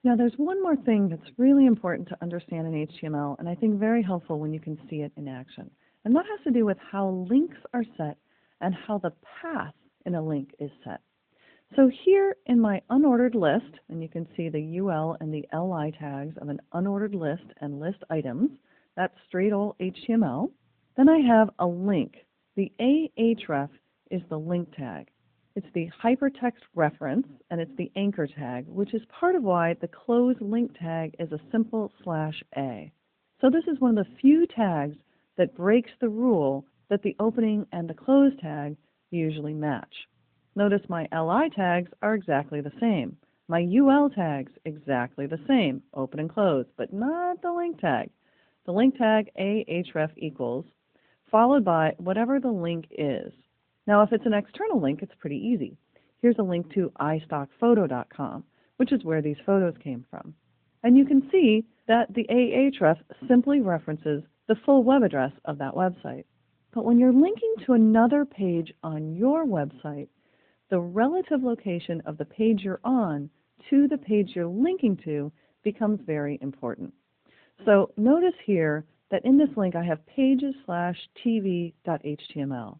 Now, there's one more thing that's really important to understand in HTML, and I think very helpful when you can see it in action. And that has to do with how links are set and how the path in a link is set. So here in my unordered list, and you can see the UL and the LI tags of an unordered list and list items, that's straight old HTML. Then I have a link. The ahref is the link tag. It's the hypertext reference, and it's the anchor tag, which is part of why the close link tag is a simple /a. So this is one of the few tags that breaks the rule that the opening and the close tag usually match. Notice my LI tags are exactly the same. My UL tags exactly the same, open and close, but not the link tag. The link tag ahref equals, followed by whatever the link is. Now, if it's an external link, it's pretty easy. Here's a link to istockphoto.com, which is where these photos came from. And you can see that the ahref simply references the full web address of that website. But when you're linking to another page on your website, the relative location of the page you're on to the page you're linking to becomes very important. So notice here that in this link I have pages/tv.html.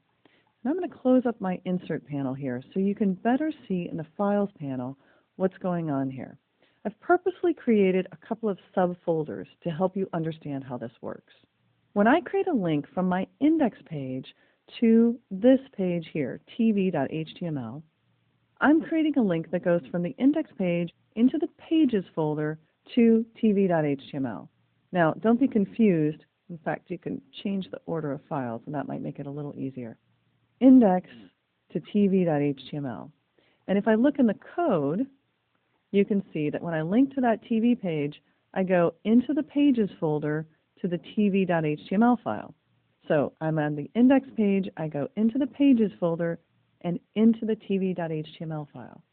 And I'm going to close up my insert panel here so you can better see in the files panel what's going on here. I've purposely created a couple of subfolders to help you understand how this works. When I create a link from my index page to this page here, tv.html, I'm creating a link that goes from the index page into the pages folder to tv.html. Now, don't be confused. In fact, you can change the order of files, and that might make it a little easier. Index to tv.html. And if I look in the code, you can see that when I link to that TV page, I go into the pages folder to the tv.html file. So I'm on the index page, I go into the pages folder and into the tv.html file.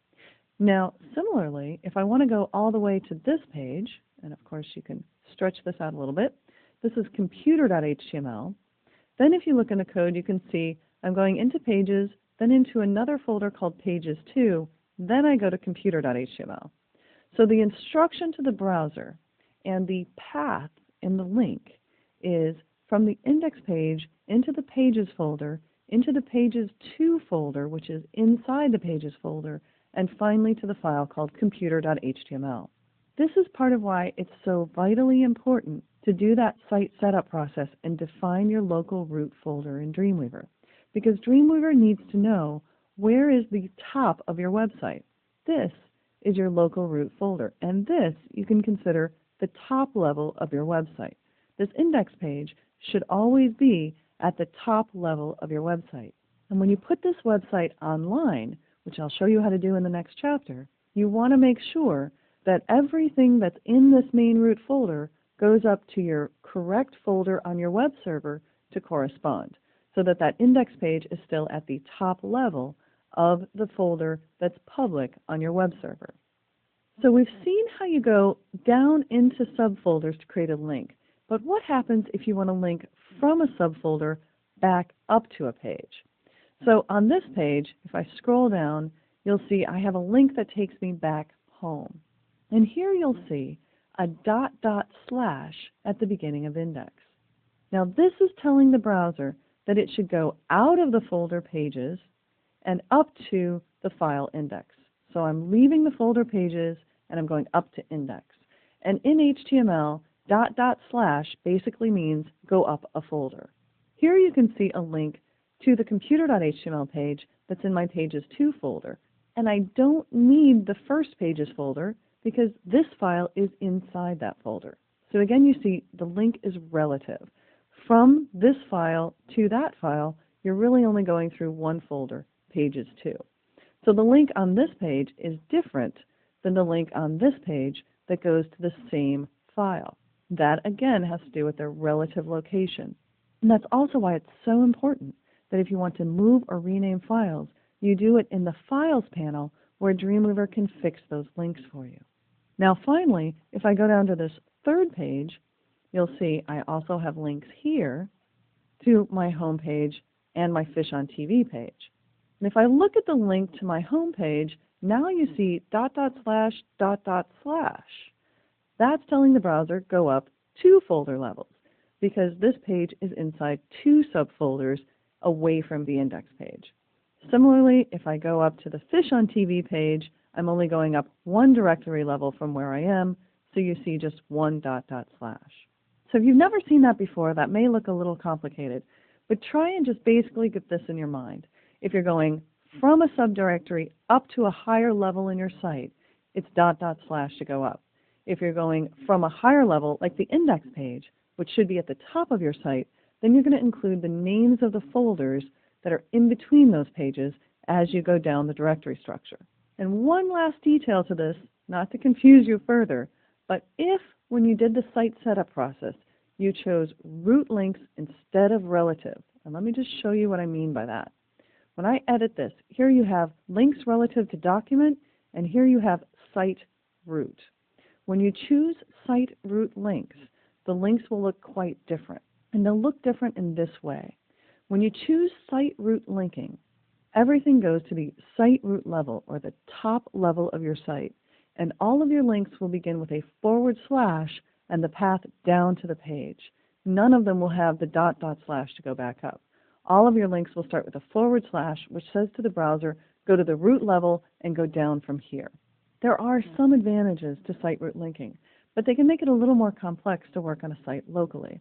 Now, similarly, if I want to go all the way to this page, and of course you can stretch this out a little bit, this is computer.html. Then if you look in the code, you can see I'm going into pages, then into another folder called pages2, then I go to computer.html. So the instruction to the browser and the path in the link is from the index page into the pages folder, into the pages2 folder, which is inside the pages folder, and finally to the file called computer.html. This is part of why it's so vitally important to do that site setup process and define your local root folder in Dreamweaver, because Dreamweaver needs to know where is the top of your website. This is your local root folder, and this you can consider the top level of your website. This index page should always be at the top level of your website. And when you put this website online, which I'll show you how to do in the next chapter, you want to make sure that everything that's in this main root folder goes up to your correct folder on your web server to correspond, so that that index page is still at the top level of the folder that's public on your web server. So we've seen how you go down into subfolders to create a link, but what happens if you want to link from a subfolder back up to a page? So on this page, if I scroll down, you'll see I have a link that takes me back home. And here you'll see a .. at the beginning of index. Now this is telling the browser that it should go out of the folder pages and up to the file index. So I'm leaving the folder pages and I'm going up to index. And in HTML, .. basically means go up a folder. Here you can see a link to the computer.html page that's in my pages2 folder. And I don't need the first pages folder because this file is inside that folder. So again, you see the link is relative. From this file to that file, you're really only going through one folder, pages2. So the link on this page is different than the link on this page that goes to the same file. That again has to do with their relative location. And that's also why it's so important that if you want to move or rename files, you do it in the Files panel where Dreamweaver can fix those links for you. Now finally, if I go down to this third page, you'll see I also have links here to my home page and my Fish on TV page. And if I look at the link to my home page Now you see ... That's telling the browser go up 2 folder levels because this page is inside 2 subfolders away from the index page. Similarly, if I go up to the Fish on TV page, I'm only going up 1 directory level from where I am, so you see just 1 ... So if you've never seen that before, that may look a little complicated, but try and just basically get this in your mind. If you're going from a subdirectory up to a higher level in your site, it's ... to go up. If you're going from a higher level, like the index page, which should be at the top of your site, then you're going to include the names of the folders that are in between those pages as you go down the directory structure. And one last detail to this, not to confuse you further, but if when you did the site setup process, you chose root links instead of relative, and let me just show you what I mean by that. When I edit this, here you have links relative to document, and here you have site root. When you choose site root links, the links will look quite different, and they'll look different in this way. When you choose site root linking, everything goes to the site root level, or the top level of your site, and all of your links will begin with a / and the path down to the page. None of them will have the ... to go back up. All of your links will start with a /, which says to the browser, go to the root level and go down from here. There are some advantages to site root linking, but they can make it a little more complex to work on a site locally.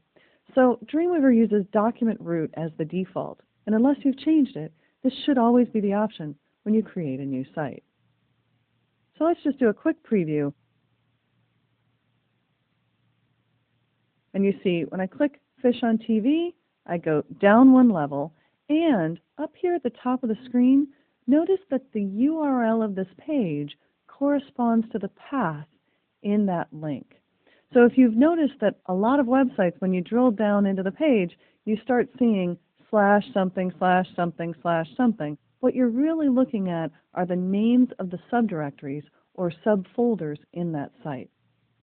So Dreamweaver uses document root as the default, and unless you've changed it, this should always be the option when you create a new site. So let's just do a quick preview. And you see, when I click Fish on TV, I go down 1 level, and up here at the top of the screen, notice that the URL of this page corresponds to the path in that link. So if you've noticed that a lot of websites, when you drill down into the page, you start seeing /something, /something, /something. What you're really looking at are the names of the subdirectories or subfolders in that site.